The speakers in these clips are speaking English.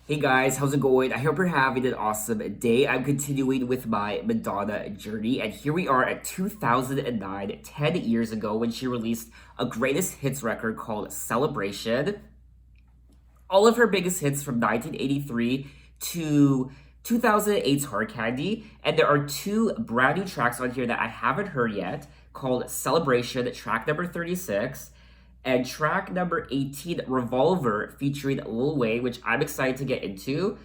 Hey guys, how's it going? I hope you're having an awesome day. I'm continuing with my Madonna journey, and here we are at 2009, 10 years ago, when she released a greatest hits record called Celebration. All of her biggest hits from 1983 to 2008's Hard Candy, and there are two brand new tracks on here that I haven't heard yet called Celebration, track number 36, and track number 18, Revolver, featuring Lil Wayne, which I'm excited to get into.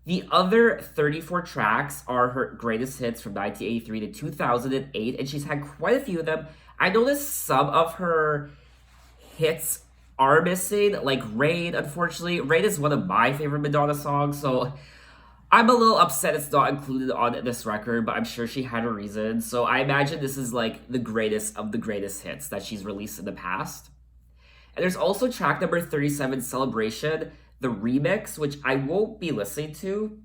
The other 34 tracks are her greatest hits from 1983 to 2008, and she's had quite a few of them. I noticed some of her hits are missing, like Rain, unfortunately. Rain is one of my favorite Madonna songs, so I'm a little upset it's not included on this record, but I'm sure she had a reason. So I imagine this is like the greatest of the greatest hits that she's released in the past. And there's also track number 37, Celebration, the remix, which I won't be listening to.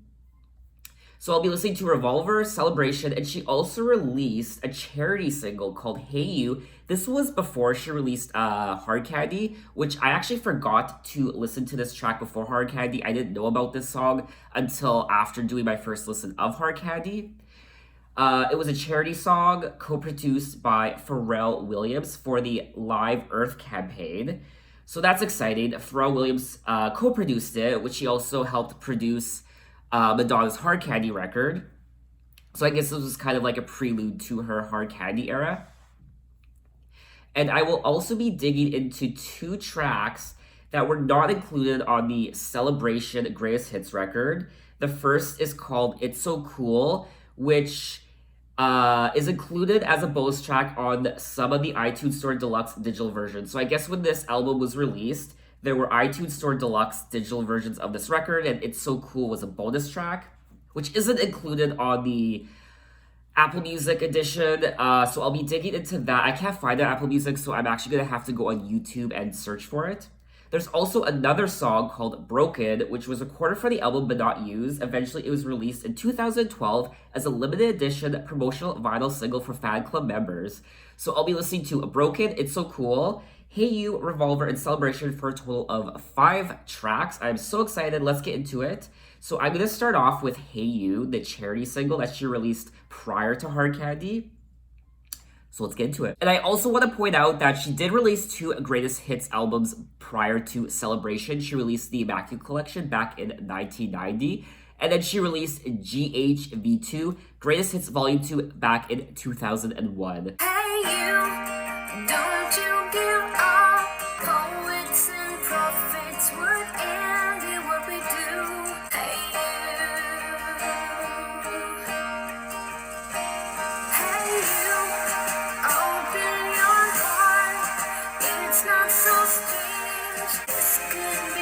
So I'll be listening to Revolver, Celebration, and she also released a charity single called Hey You. This was before she released Hard Candy, which I actually forgot to listen to this track before Hard Candy. I didn't know about this song until after doing my first listen of Hard Candy. It was a charity song co-produced by Pharrell Williams for the Live Earth campaign. So that's exciting. Pharrell Williams co-produced it, which he also helped produce Madonna's Hard Candy record. So I guess this was kind of like a prelude to her Hard Candy era. And I will also be digging into two tracks that were not included on the Celebration Greatest Hits record. The first is called It's So Cool, which is included as a bonus track on some of the iTunes Store Deluxe digital versions. So I guess when this album was released, there were iTunes Store Deluxe digital versions of this record, and It's So Cool was a bonus track, which isn't included on the Apple Music edition. So I'll be digging into that. I can't find it on Apple Music, so I'm actually gonna have to go on YouTube and search for it. There's also another song called Broken, which was recorded for the album but not used. Eventually, it was released in 2012 as a limited edition promotional vinyl single for fan club members. So I'll be listening to Broken, It's So Cool, Hey You, Revolver, and Celebration for a total of 5 tracks. I'm so excited. Let's get into it. So I'm going to start off with Hey You, the charity single that she released prior to Hard Candy. So let's get into it. And I also want to point out that she did release 2 greatest hits albums prior to Celebration. She released the Immaculate Collection back in 1990. And then she released GHV2, Greatest Hits Volume 2, back in 2001. Hey you, don't you give up. Poets and prophets would envy what we do. Hey you, open your heart. It's not so strange. This could be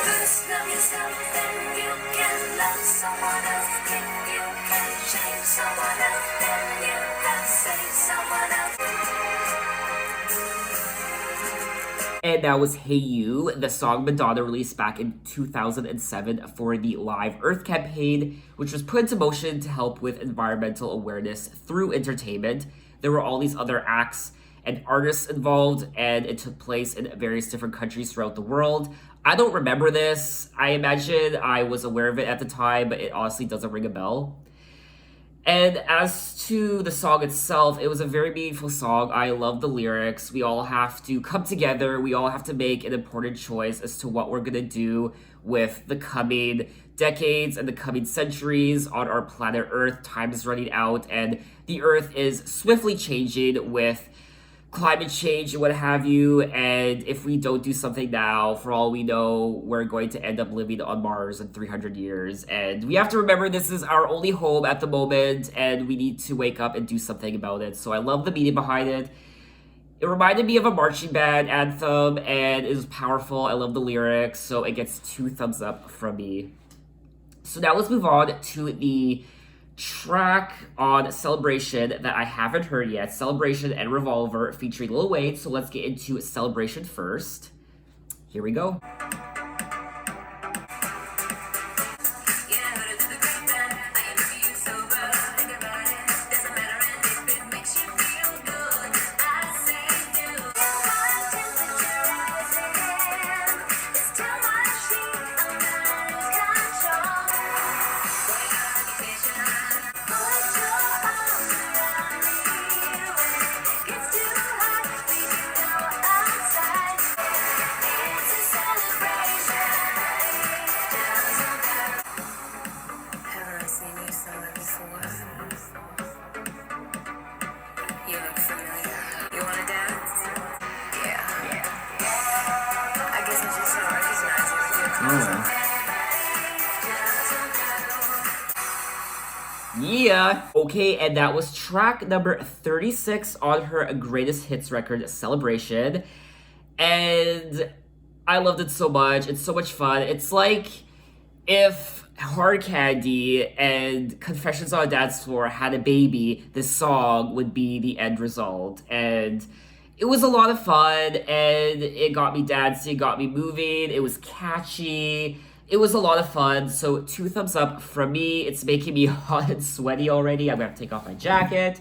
First love yourself, then you can love someone else. If you can change someone else, then you can save someone else. And that was Hey You, the song Madonna released back in 2007 for the Live Earth campaign, which was put into motion to help with environmental awareness through entertainment. There were all these other acts and artists involved, and it took place in various different countries throughout the world. I don't remember this. I imagine I was aware of it at the time, but it honestly doesn't ring a bell. And as to the song itself, it was a very meaningful song. I love the lyrics. We all have to come together. We all have to make an important choice as to what we're going to do with the coming decades and the coming centuries on our planet Earth. Time is running out, and the Earth is swiftly changing with climate change and what have you. And if we don't do something now, for all we know, we're going to end up living on Mars in 300 years. And we have to remember this is our only home at the moment, and we need to wake up and do something about it. So I love the meaning behind it. It reminded me of a marching band anthem, and it was powerful. I love the lyrics, so it gets 2 thumbs up from me. So now let's move on to the track on Celebration that I haven't heard yet. Celebration and Revolver featuring Lil Wayne. So let's get into Celebration first. Here we go. Yeah. Okay, and that was track number 36 on her greatest hits record, Celebration. And I loved it so much. It's so much fun. It's like if Hard Candy and Confessions on a Dance Floor had a baby, this song would be the end result. And it was a lot of fun, and it got me dancing, it got me moving. It was catchy. It was a lot of fun. So 2 thumbs up from me. It's making me hot and sweaty already. I'm gonna have to take off my jacket.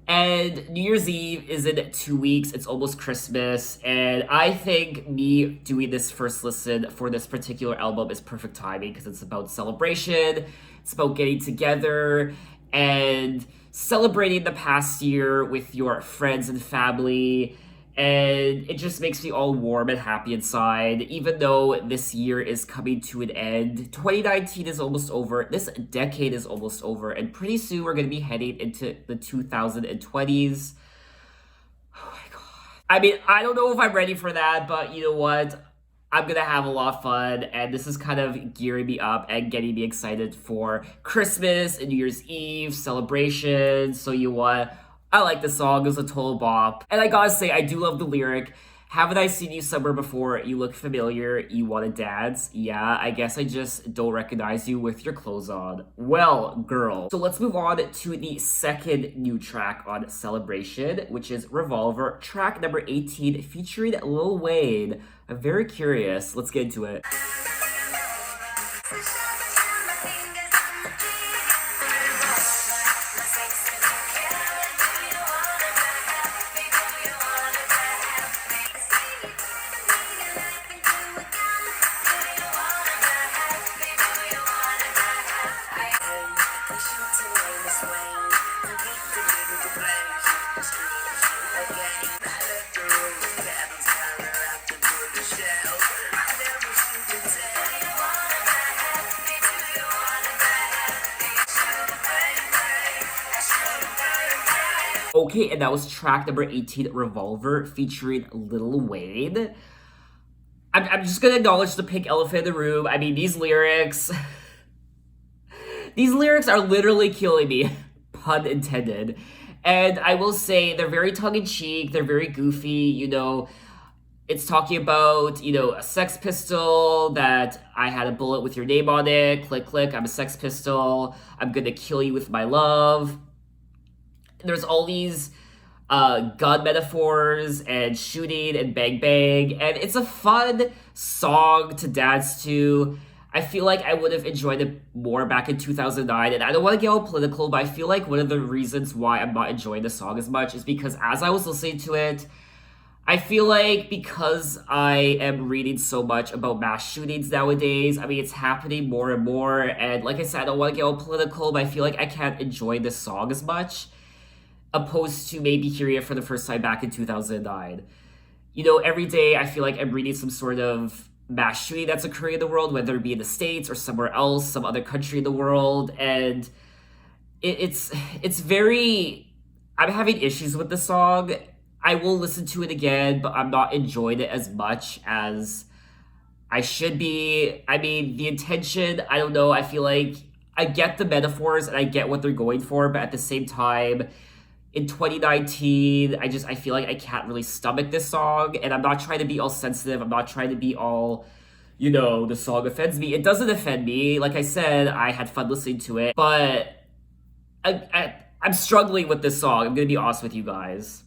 And New Year's Eve is in 2 weeks. It's almost Christmas. And I think me doing this first listen for this particular album is perfect timing because it's about celebration, it's about getting together and celebrating the past year with your friends and family. And it just makes me all warm and happy inside. Even though this year is coming to an end, 2019 is almost over. This decade is almost over. And pretty soon we're going to be heading into the 2020s. Oh my God. I mean, I don't know if I'm ready for that, but you know what? I'm gonna have a lot of fun, and this is kind of gearing me up and getting me excited for Christmas and New Year's Eve celebrations. So you know what? I like the song, it was a total bop. And I gotta say, I do love the lyric. Haven't I seen you somewhere before? You look familiar, you wanna dance? Yeah, I guess I just don't recognize you with your clothes on. Well, girl. So let's move on to the second new track on Celebration, which is Revolver, track number 18, featuring Lil Wayne. I'm very curious. Let's get into it. Okay, and that was track number 18, Revolver, featuring Lil Wayne. I'm just gonna acknowledge the pink elephant in the room. I mean, these lyrics... these lyrics are literally killing me, pun intended. And I will say, they're very tongue-in-cheek, they're very goofy, you know. It's talking about, you know, a Sex Pistol, that I had a bullet with your name on it, click, click, I'm a Sex Pistol, I'm gonna kill you with my love. There's all these gun metaphors and shooting and bang bang, and it's a fun song to dance to. I feel like I would have enjoyed it more back in 2009, and I don't want to get all political, but I feel like one of the reasons why I'm not enjoying the song as much is because as I was listening to it, I feel like because I am reading so much about mass shootings nowadays, I mean, it's happening more and more, and like I said, I don't want to get all political, but I feel like I can't enjoy this song as much opposed to maybe hearing it for the first time back in 2009. You know, every day I feel like I'm reading some sort of mass shooting that's occurring in the world, whether it be in the States or somewhere else, some other country in the world, and it's very... I'm having issues with the song. I will listen to it again, but I'm not enjoying it as much as I should be. I mean, the intention, I don't know, I feel like I get the metaphors and I get what they're going for, but at the same time, in 2019, I feel like I can't really stomach this song, and I'm not trying to be all sensitive. I'm not trying to be all, you know, the song offends me. It doesn't offend me. Like I said, I had fun listening to it, but I'm struggling with this song. I'm gonna be honest with you guys.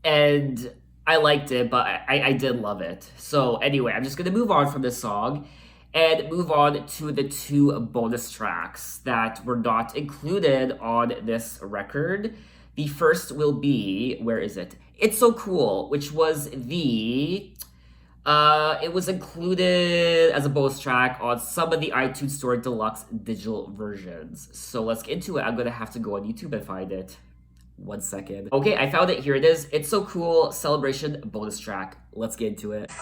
And I liked it, but I did love it. So anyway, I'm just gonna move on from this song and move on to the 2 bonus tracks that were not included on this record. The first will be, where is it? It's So Cool, which was the... it was included as a bonus track on some of the iTunes Store Deluxe digital versions. So let's get into it. I'm gonna have to go on YouTube and find it. 1 second. Okay, I found it. Here it is. It's So Cool, Celebration bonus track. Let's get into it.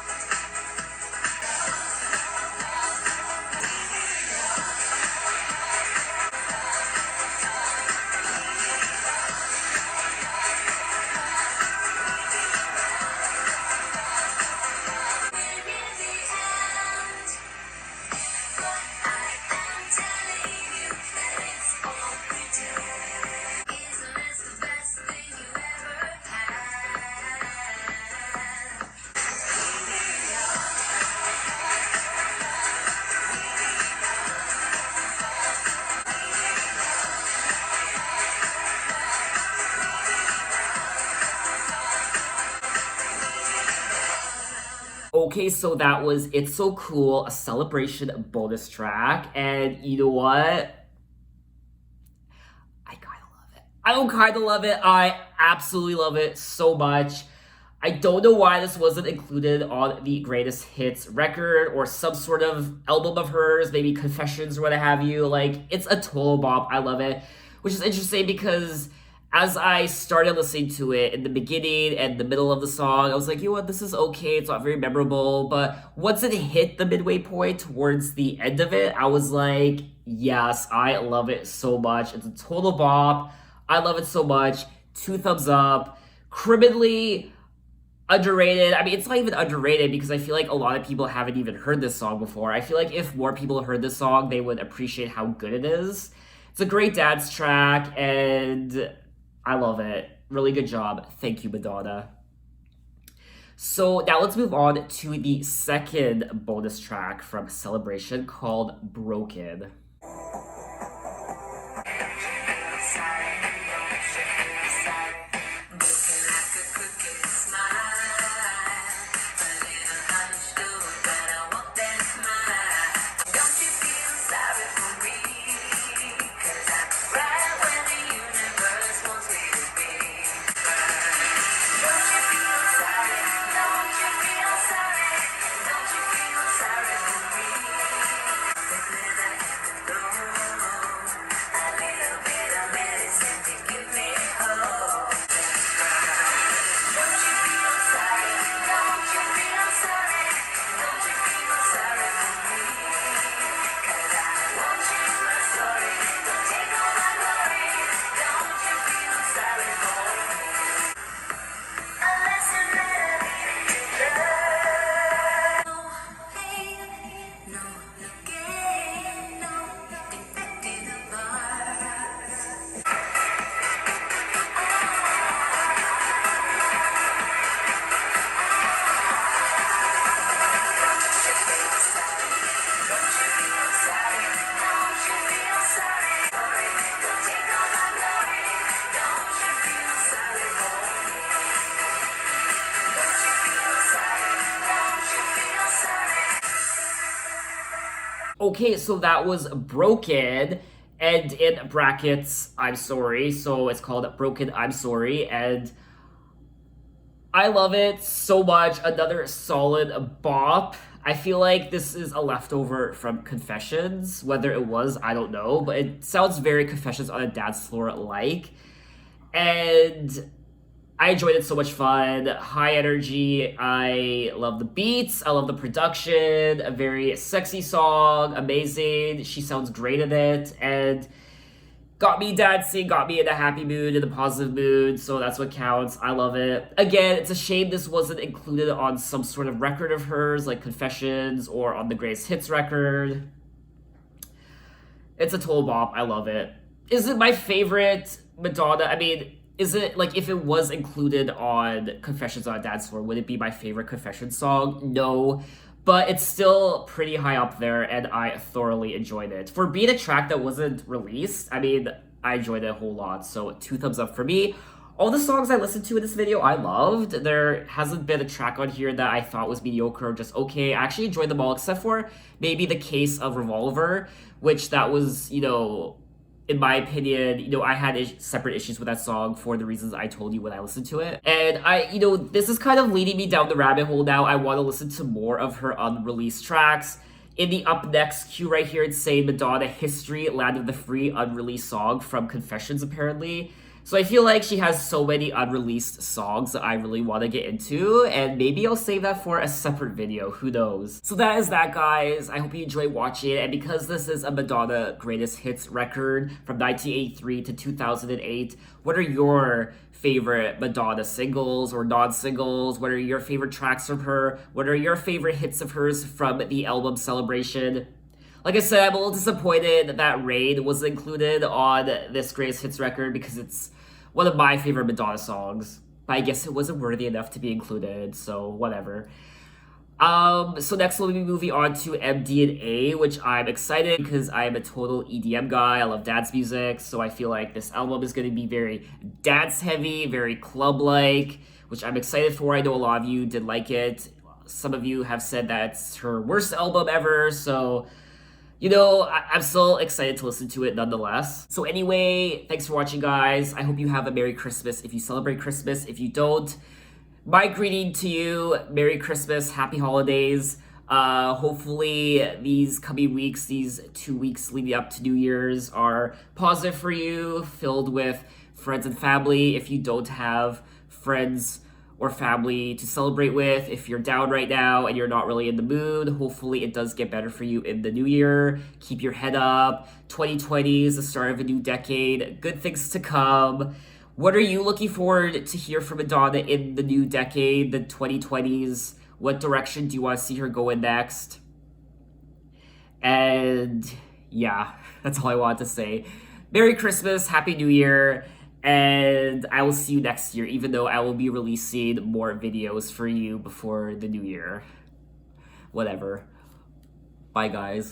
Okay, so that was It's So Cool, a celebration bonus track. And you know what? I kind of love it. I don't kind of love it. I absolutely love it so much. I don't know why this wasn't included on the greatest hits record or some sort of album of hers, maybe Confessions or what have you. Like, it's a total bop. I love it. Which is interesting because as I started listening to it in the beginning and the middle of the song, I was like, you know what, this is okay. It's not very memorable. But once it hit the midway point towards the end of it, I was like, yes, I love it so much. It's a total bop. I love it so much. 2 thumbs up. Criminally underrated. I mean, it's not even underrated because I feel like a lot of people haven't even heard this song before. I feel like if more people heard this song, they would appreciate how good it is. It's a great dance track, and I love it. Really good job. Thank you, Madonna. So now let's move on to the second bonus track from Celebration called Broken. Okay, so that was Broken, and in brackets, I'm sorry. So it's called Broken, I'm Sorry, and I love it so much. Another solid bop. I feel like this is a leftover from Confessions. Whether it was, I don't know, but it sounds very Confessions on a dance floor like. And I enjoyed it, so much fun. High energy. I love the beats. I love the production. A very sexy song. Amazing. She sounds great in it. And got me dancing, got me in a happy mood, in a positive mood. So that's what counts. I love it. Again, it's a shame this wasn't included on some sort of record of hers, like Confessions or on the Greatest Hits record. It's a total bop. I love it. Is it my favorite Madonna? I mean, is it like if it was included on Confessions on a Dance Floor, would it be my favorite Confessions song? No, but it's still pretty high up there, and I thoroughly enjoyed it. For being a track that wasn't released, I mean, I enjoyed it a whole lot. So 2 thumbs up for me. All the songs I listened to in this video, I loved. There hasn't been a track on here that I thought was mediocre or just okay. I actually enjoyed them all, except for maybe the case of Revolver, which that was, in my opinion, I had separate issues with that song for the reasons I told you when I listened to it. And this is kind of leading me down the rabbit hole now. I want to listen to more of her unreleased tracks. In the up next queue right here, it's saying Madonna History, Land of the Free, unreleased song from Confessions, apparently. So I feel like she has so many unreleased songs that I really want to get into, and maybe I'll save that for a separate video, who knows. So that is that, guys. I hope you enjoyed watching it, and because this is a Madonna Greatest Hits record from 1983 to 2008, what are your favorite Madonna singles or non-singles? What are your favorite tracks from her? What are your favorite hits of hers from the album Celebration? Like I said, I'm a little disappointed that Rain was included on this Greatest Hits record because it's one of my favorite Madonna songs. But I guess it wasn't worthy enough to be included, so whatever. So next we'll be moving on to MDNA, which I'm excited because I'm a total EDM guy. I love dance music, so I feel like this album is going to be very dance heavy, very club-like, which I'm excited for. I know a lot of you did like it. some of you have said that's her worst album ever, so you know, I'm still excited to listen to it nonetheless. So anyway, thanks for watching, guys. I hope you have a Merry Christmas if you celebrate Christmas. If you don't, my greeting to you, Merry Christmas, Happy Holidays. Hopefully these coming weeks, these 2 weeks leading up to New Year's are positive for you, filled with friends and family. If you don't have friends or family to celebrate with, if you're down right now and you're not really in the mood, hopefully it does get better for you in the new year. Keep your head up. 2020 is the start of a new decade. Good things to come. What are you looking forward to hear from Madonna in the new decade, the 2020s? What direction do you want to see her go in next? And yeah, that's all I want to say. Merry Christmas, Happy New Year, and I will see you next year, even though I will be releasing more videos for you before the new year. Whatever. Bye, guys.